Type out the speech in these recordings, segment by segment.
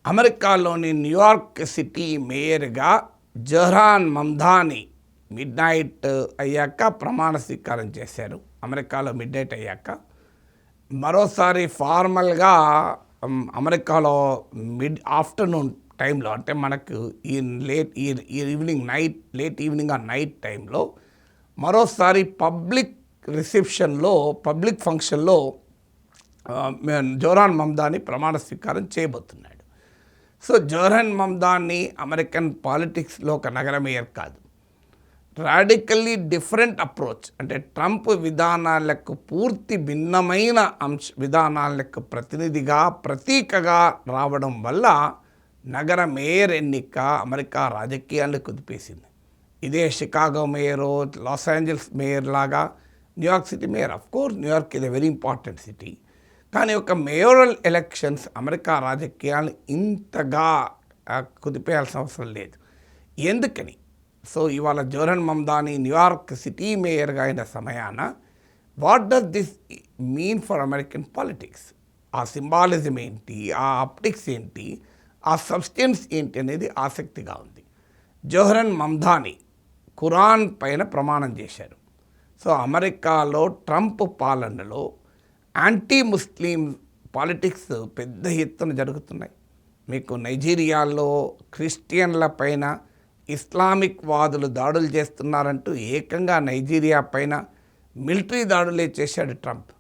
అమెరికాలోని New York city మేయర్గా Zahran Mamdani mid night అయ్యాక ప్రమాణ స్వీకారం చేశారు. అమెరికాలో మిడ్ నైట్ అయ్యాక మరోసారి ఫార్మల్గా అమెరికాలో మిడ్ ఆఫ్టర్నూన్ టైంలో, అంటే మనకు ఈ లేట్ ఈవినింగ్ ఆ నైట్ టైంలో మరోసారి పబ్లిక్ రిసెప్షన్లో, పబ్లిక్ ఫంక్షన్లో జహ్రాన్ మమ్దాని ప్రమాణ స్వీకారం చేయబోతున్నాడు. సో జహ్రాన్ మమ్దాని అమెరికన్ పాలిటిక్స్లో ఒక నగర మేయర్ కాదు, రాడికల్లీ డిఫరెంట్ అప్రోచ్, అంటే ట్రంప్ విధానాలకు పూర్తి భిన్నమైన విధానాలకు ప్రతీకగా రావడం వల్ల నగర మేయర్ ఎన్నిక అమెరికా రాజకీయాలను కుదిపేసింది. ఇదే Chicago mayor, Los Angeles mayor లాగా New York city mayor. Of course New York ఇది వెరీ ఇంపార్టెంట్ సిటీ, కానీ ఒక మేయరల్ ఎలక్షన్స్ అమెరికా రాజకీయాలను ఇంతగా కుదిపేయాల్సిన అవసరం లేదు. ఎందుకని? సో ఇవాళ జహ్రాన్ మమ్దాని న్యూయార్క్ సిటీ మేయర్గా అయిన సమయాన what does this mean for American politics? ఆ సింబాలిజం ఏంటి, ఆ ఆప్టిక్స్ ఏంటి, ఆ సబ్స్టెన్స్ ఏంటి అనేది ఆసక్తిగా ఉంది. జహ్రాన్ మమ్దాని ఖురాన్ పైన ప్రమాణం చేశారు. సో అమెరికాలో ట్రంప్ పాలనలో యాంటీ ముస్లిం పాలిటిక్స్ పెద్ద ఎత్తున జరుగుతున్నాయి. మీకు నైజీరియాలో క్రిస్టియన్ల పైన ఇస్లామిక్ వాదులు దాడులు చేస్తున్నారంటూ ఏకంగా నైజీరియా పైన మిలిటరీ దాడులే చేశాడు ట్రంప్.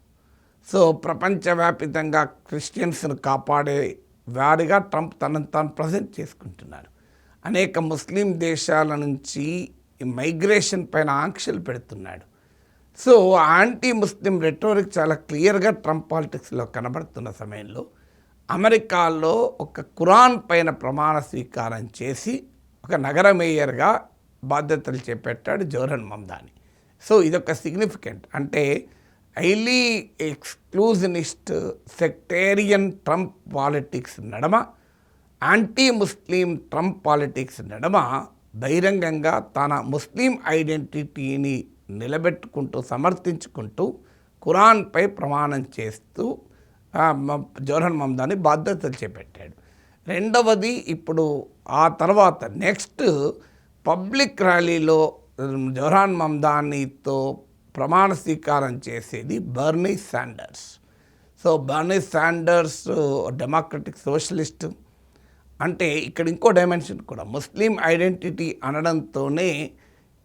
సో ప్రపంచవ్యాప్తంగా క్రిస్టియన్స్ను కాపాడే వారిగా ట్రంప్ తనను తాను ప్రజెంట్ చేసుకుంటున్నారు. అనేక ముస్లిం దేశాల నుంచి మైగ్రేషన్ పైన ఆంక్షలు పెడుతున్నాడు. సో యాంటీ ముస్లిం రెటోరిక్ చాలా క్లియర్గా ట్రంప్ పాలిటిక్స్లో కనబడుతున్న సమయంలో అమెరికాలో ఒక ఖురాన్ పైన ప్రమాణ స్వీకారం చేసి ఒక నగర మేయర్గా బాధ్యతలు చేపట్టాడు జహ్రాన్ మమ్దాని. సో ఇదొక సిగ్నిఫికెంట్, అంటే హైలీ ఎక్స్క్లూజనిస్ట్ సెక్టేరియన్ ట్రంప్ పాలిటిక్స్ నడమ, యాంటీ ముస్లిం ట్రంప్ పాలిటిక్స్ నడమ బహిరంగంగా తన ముస్లిం ఐడెంటిటీని నిలబెట్టుకుంటూ సమర్థించుకుంటూ ఖురాన్పై ప్రమాణం చేస్తూ జహ్రాన్ మమ్దాని బాధ్యతలు చేపట్టాడు. రెండవది, ఇప్పుడు ఆ తర్వాత నెక్స్ట్ పబ్లిక్ ర్యాలీలో జహ్రాన్ మమ్దానితో ప్రమాణ స్వీకారం చేసేది Bernie Sanders. So Bernie Sanders democratic socialist, అంటే ఇక్కడ ఇంకో డైమెన్షన్ కూడా ముస్లిం ఐడెంటిటీ అనడంతోనే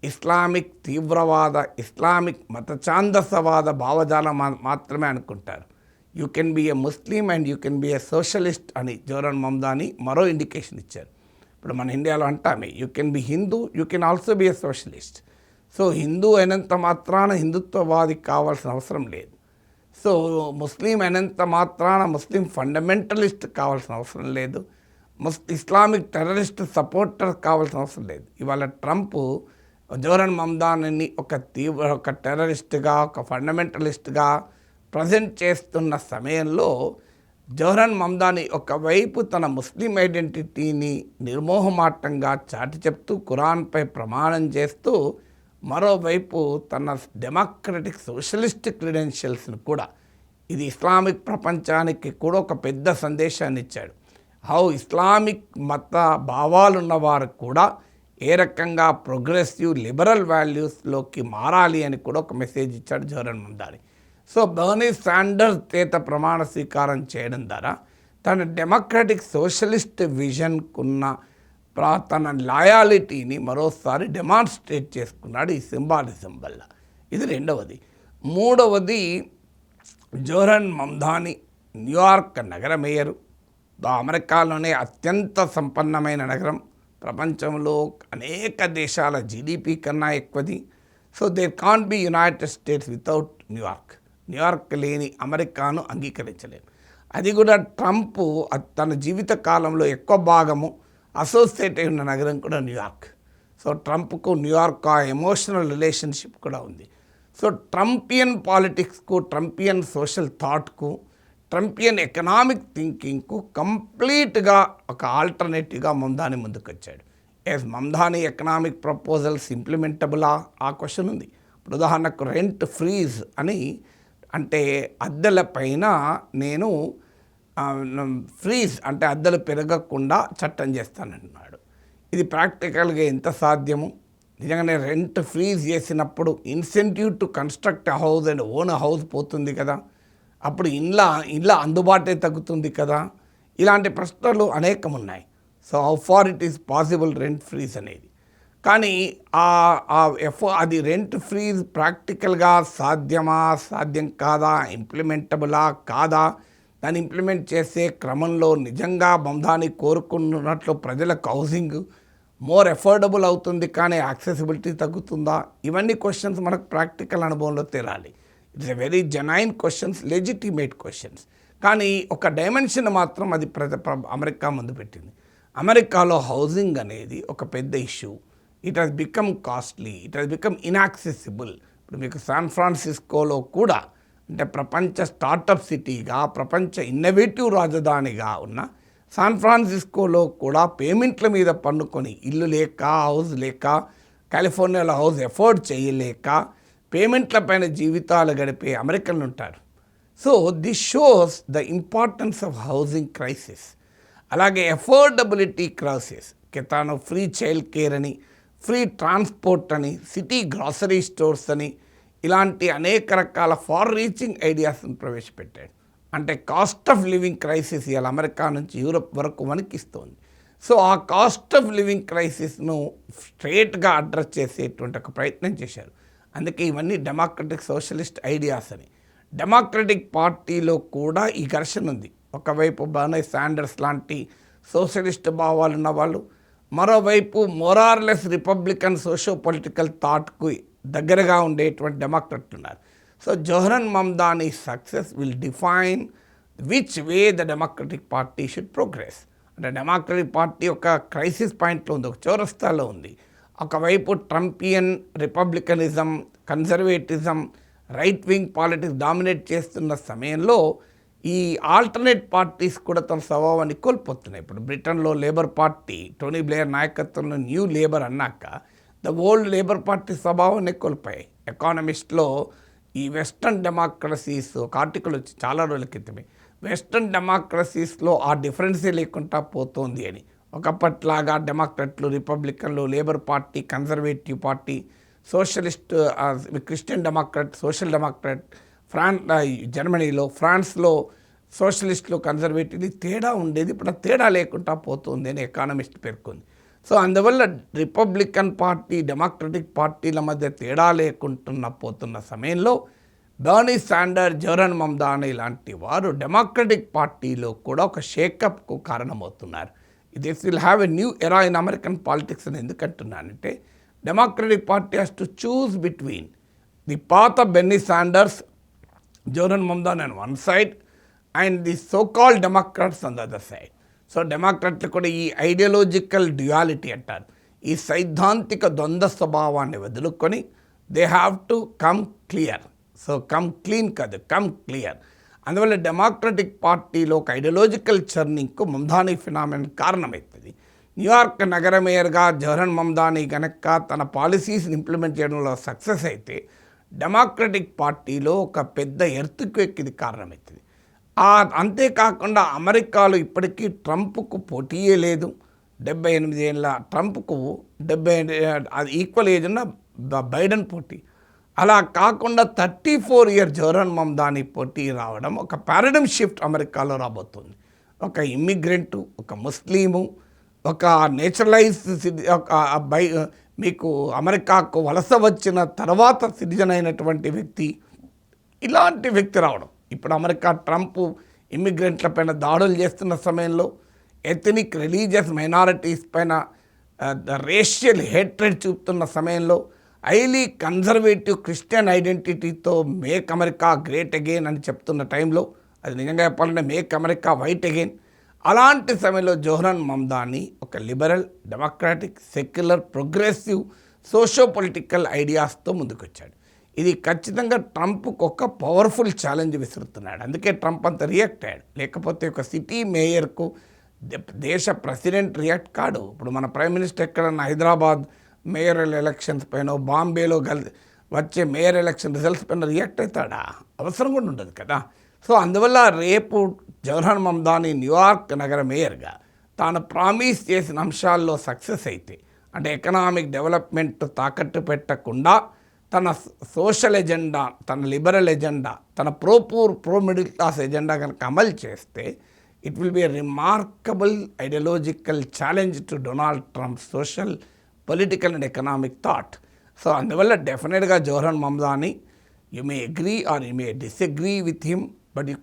ఇస్లామిక్ తీవ్రవాద, ఇస్లామిక్ మతఛాందసవాద భావజాలం మాత్రమే అనుకుంటారు. You can be a Muslim and you can be a socialist అని జహ్రాన్ మమ్దాని మరో ఇండికేషన్ ఇచ్చారు. ఇప్పుడు మన ఇండియాలో అంటామే you can be Hindu, you can also be a socialist. So Hindu అయినంత మాత్రాన హిందుత్వవాది కావాల్సిన అవసరం లేదు. సో ముస్లిం అయినంత మాత్రాన ముస్లిం ఫండమెంటలిస్ట్ కావాల్సిన అవసరం లేదు. ఇస్లామిక్ టెర్రరిస్ట్ సపోర్టర్ కావాల్సిన అవసరం లేదు. ఇవాళ ట్రంప్ జహ్రాన్ మమ్దానిని ఒక టెర్రరిస్ట్గా, ఒక ఫండమెంటలిస్ట్గా ప్రజెంట్ చేస్తున్న సమయంలో జహ్రాన్ మమ్దాని ఒకవైపు తన ముస్లిం ఐడెంటిటీని నిర్మోహమాటంగా చాటి చెప్తూ ఖురాన్పై ప్రమాణం చేస్తూ, మరోవైపు తన డెమోక్రటిక్ సోషలిస్ట్ క్రెడెన్షియల్స్ను కూడా, ఇది ఇస్లామిక్ ప్రపంచానికి కూడా ఒక పెద్ద సందేశాన్ని ఇచ్చాడు. హౌ ఇస్లామిక్ మత భావాలున్నవారు కూడా ఏ రకంగా ప్రోగ్రెసివ్ లిబరల్ వాల్యూస్లోకి మారాలి అని కూడా ఒక మెసేజ్ ఇచ్చాడు Zahran Mamdani. So Bernie Sanders చేత ప్రమాణ స్వీకారం చేయడం ద్వారా తన డెమోక్రటిక్ సోషలిస్ట్ విజన్కున్న తన లాయాలిటీని మరోసారి డెమాన్స్ట్రేట్ చేసుకున్నాడు ఈ సింబాలిజం వల్ల. ఇది రెండవది. మూడవది, జహ్రాన్ మమ్దాని న్యూయార్క్ నగర మేయరు, అమెరికాలోనే అత్యంత సంపన్నమైన నగరం, ప్రపంచంలో అనేక దేశాల జీడిపి కన్నా ఎక్కువది. So there can't be United states without New York. New York లేని అమెరికాను అంగీకరించలేము. అది కూడా ట్రంప్ తన జీవిత కాలంలో ఎక్కువ భాగము అసోసియేట్ అయి ఉన్న నగరం కూడా న్యూయార్క్. సో ట్రంప్కు న్యూయార్క్ ఆ ఎమోషనల్ రిలేషన్షిప్ కూడా ఉంది. సో ట్రంపియన్ పాలిటిక్స్కు, ట్రంపియన్ సోషల్ థాట్కు, ట్రంపియన్ ఎకనామిక్ థింకింగ్కు కంప్లీట్గా ఒక ఆల్టర్నేటివ్గా మమ్దాని ముందుకొచ్చాడు. Mamdani economic proposals ఇంప్లిమెంటబులా? ఆ క్వశ్చన్ ఉంది. ఇప్పుడు ఉదాహరణకు రెంట్ ఫ్రీజ్ అని, అంటే అద్దెల పైన నేను ఫ్రీజ్ అంటే అద్దెలు పెరగకుండా చట్టం చేస్తానంటున్నాడు. ఇది ప్రాక్టికల్గా ఎంత సాధ్యము? నిజంగానే రెంట్ ఫ్రీజ్ చేసినప్పుడు incentive to construct a house and own house పోతుంది కదా, అప్పుడు ఇండ్ల అందుబాటే తగ్గుతుంది కదా. ఇలాంటి ప్రశ్నలు అనేకం ఉన్నాయి. So how far it is possible rent freeze అనేది. కానీ అది రెంట్ ఫ్రీజ్ ప్రాక్టికల్గా సాధ్యమా, సాధ్యం కాదా, ఇంప్లిమెంటబులా కాదా, దాన్ని ఇంప్లిమెంట్ చేసే క్రమంలో నిజంగా బంధాన్ని కోరుకున్నట్లు ప్రజలకు హౌసింగ్ మోర్ ఎఫోర్డబుల్ అవుతుంది కానీ యాక్సెసిబిలిటీ తగ్గుతుందా, ఇవన్నీ క్వశ్చన్స్ మనకు ప్రాక్టికల్ అనుభవంలో తేలాలి. It's a very genuine questions, legitimate questions. కానీ ఒక డైమెన్షన్ మాత్రం అది అమెరికా ముందు పెట్టింది. అమెరికాలో హౌసింగ్ అనేది ఒక పెద్ద issue. It has become costly, it has become inaccessible. ఇప్పుడు మీకు శాన్ ఫ్రాన్సిస్కోలో కూడా అంటే ప్రపంచ స్టార్టప్ సిటీగా, ప్రపంచ ఇన్నోవేటివ్ రాజధానిగా ఉన్న శాన్ ఫ్రాన్సిస్కోలో కూడా పేమెంట్ల మీద పన్నుకొని ఇల్లు లేక, హౌస్ లేక, కాలిఫోర్నియాలో హౌస్ ఎఫోర్డ్ చేయలేక పేమెంట్ల పైన జీవితాలు గడిపే అమెరికన్లు ఉంటారు. So this shows the importance of housing crisis. అలాగే ఎఫోర్డబిలిటీ క్రైసిస్. తాను ఫ్రీ చైల్డ్ కేర్ అని, ఫ్రీ ట్రాన్స్పోర్ట్ అని, సిటీ గ్రాసరీ స్టోర్స్ అని, ఇలాంటి అనేక రకాల ఫార్ రీచింగ్ ఐడియాస్ని ప్రవేశపెట్టాడు. అంటే కాస్ట్ ఆఫ్ లివింగ్ క్రైసిస్ ఇవాళ అమెరికా నుంచి యూరప్ వరకు వణికిస్తోంది. సో ఆ కాస్ట్ ఆఫ్ లివింగ్ క్రైసిస్ను స్ట్రేట్గా అడ్రస్ చేసేటువంటి ఒక ప్రయత్నం చేశారు. అందుకే ఇవన్నీ డెమోక్రటిక్ సోషలిస్ట్ ఐడియాస్ అని. డెమోక్రటిక్ పార్టీలో కూడా ఈ ఘర్షణ ఉంది. ఒకవైపు బర్నీ శాండర్స్ లాంటి సోషలిస్ట్ భావాలు ఉన్న వాళ్ళు, మరోవైపు మోరార్లెస్ రిపబ్లికన్ సోషో పొలిటికల్ థాట్కు దగ్గరగా ఉండేటువంటి డెమోక్రట్లు ఉన్నారు. So Zohran Mamdani success will define which way the democratic party should progress. అంటే డెమోక్రటిక్ పార్టీ ఒక క్రైసిస్ పాయింట్లో ఉంది, ఒక చౌరస్తాలో ఉంది. ఒకవైపు Trumpian republicanism, conservatism, right wing politics dominate చేస్తున్న సమయంలో ఈ ఆల్టర్నేట్ పార్టీస్ కూడా తమ స్వభావాన్ని కోల్పోతున్నాయి. ఇప్పుడు బ్రిటన్లో లేబర్ పార్టీ టోనీ బ్లేయర్ నాయకత్వంలో న్యూ లేబర్ అన్నాక ద ఓల్డ్ లేబర్ పార్టీ స్వభావాన్ని కోల్పోయాయి. ఎకానమిస్ట్లో ఈ వెస్ట్రన్ డెమోక్రసీస్ ఒక ఆర్టికల్ వచ్చి చాలా రోజుల క్రితమే, వెస్ట్రన్ డెమోక్రసీస్లో ఆ డిఫరెన్సే లేకుండా పోతుంది అని. ఒకప్పట్లాగా డెమోక్రట్లు, రిపబ్లికన్లు, Labour party, conservative party, socialist, Christian democrat, social democrat, జర్మనీలో, ఫ్రాన్స్లో సోషలిస్టులు, కన్జర్వేటివ్లు తేడా ఉండేది. ఇప్పుడు ఆ తేడా లేకుండా పోతుంది అని ఎకానమిస్ట్ పేర్కొంది. సో అందువల్ల రిపబ్లికన్ పార్టీ, డెమోక్రటిక్ పార్టీల మధ్య తేడా లేకుండా పోతున్న సమయంలో బర్నీ శాండర్స్, జోహరన్ మమ్దానీ లాంటి వారు డెమోక్రటిక్ పార్టీలో కూడా ఒక షేకప్కు కారణమవుతున్నారు. This will have a new era in American politics అని ఎందుకంటున్నానంటే democratic party has to choose between the path of Bernie Sanders, Zohran Mamdani on one side and the so called democrats on the other side. So డెమోక్రాట్లు కూడా ఈ ideological duality అంటారు, ఈ సైద్ధాంతిక ద్వంద్వ స్వభావాన్ని వదులుకొని they have to come clear. So come clean కాదు, కమ్ క్లియర్. అందువల్ల డెమోక్రటిక్ పార్టీలో ఒక ఐడియాలజికల్ చర్నింగ్కు మమ్దానీ ఫినామినన్ కారణమవుతుంది. న్యూయార్క్ నగర మేయర్గా జోహరన్ మమ్దానీ కనుక తన పాలసీస్ని ఇంప్లిమెంట్ చేయడంలో సక్సెస్ అయితే డెమోక్రటిక్ పార్టీలో ఒక పెద్ద ఎర్త్క్వేక్ ఇది కారణమవుతుంది. అంతేకాకుండా అమెరికాలో ఇప్పటికీ ట్రంప్కు పోటీయే లేదు. 78 ఏళ్ళ ట్రంప్కు 70 ఈక్వల్ ఏజ్ ఉన్న బైడెన్ పోటీ. అలా కాకుండా 34 ఇయర్ జోహరన్ మమ్దానీ పోటీ రావడం ఒక పారాడిమ్ షిఫ్ట్ అమెరికాలో రాబోతుంది. ఒక ఇమ్మిగ్రెంటు, ఒక ముస్లిము, ఒక నేచురలైజ్ మీకు అమెరికాకు వలస వచ్చిన తర్వాత సిటిజన్ అయినటువంటి వ్యక్తి, ఇలాంటి వ్యక్తి రావడం. ఇప్పుడు అమెరికా ట్రంప్ ఇమ్మిగ్రెంట్ల పైన దాడులు చేస్తున్న సమయంలో, ఎథనిక్ రిలీజియస్ మైనారిటీస్ పైన రేషియల్ హేట్రెడ్ చూపుతున్న సమయంలో, హైలీ కన్జర్వేటివ్ క్రిస్టియన్ ఐడెంటిటీతో మేక్ అమెరికా గ్రేట్ అగైన్ అని చెప్తున్న టైంలో, అది నిజంగా చెప్పాలంటే మేక్ అమెరికా వైట్ అగైన్, అలాంటి సమయంలో జోహరన్ మమ్దానీ ఒక liberal, democratic, secular, progressive, socio political ఐడియాస్తో ముందుకొచ్చాడు. ఇది ఖచ్చితంగా ట్రంప్కు ఒక పవర్ఫుల్ ఛాలెంజ్ విసురుతున్నాడు. అందుకే ట్రంప్ అంత రియాక్ట్ అయ్యాడు. లేకపోతే ఒక సిటీ మేయర్కు దేశ ప్రెసిడెంట్ రియాక్ట్ కాడు. ఇప్పుడు మన ప్రైమ్ మినిస్టర్ ఎక్కడన్నా హైదరాబాద్ మేయరల్ ఎలక్షన్స్ పైన, బాంబేలో వచ్చే మేయర్ ఎలక్షన్ రిజల్ట్స్ పైన రియాక్ట్ అవుతాడా? అవసరం కూడా ఉండదు కదా. సో అందువల్ల రేపు జవహర్ మమ్దాని న్యూయార్క్ నగర మేయర్గా తాను ప్రామిస్ చేసిన అంశాల్లో సక్సెస్ అయితే, అంటే ఎకనామిక్ డెవలప్మెంట్ తాకట్టు పెట్టకుండా తన సోషల్ ఎజెండా, తన లిబరల్ ఎజెండా, తన ప్రో మిడిల్ క్లాస్ ఎజెండా కనుక అమలు చేస్తే it will be a remarkable ideological challenge to Donald Trump social, political and economic thought. So అందువల్ల డెఫినెట్గా Jawahar Mamdani, you may agree or you may disagree with him, but you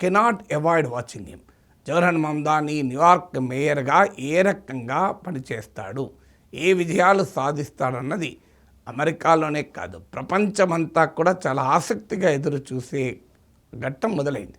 cannot avoid watching him. Jawahar Mamdani New York మేయర్గా ఏ రకంగా పనిచేస్తాడు, ఏ విజయాలు సాధిస్తాడన్నది అమెరికాలోనే కాదు ప్రపంచమంతా కూడా చాలా ఆసక్తిగా ఎదురు చూసే ఘట్టం మొదలైంది.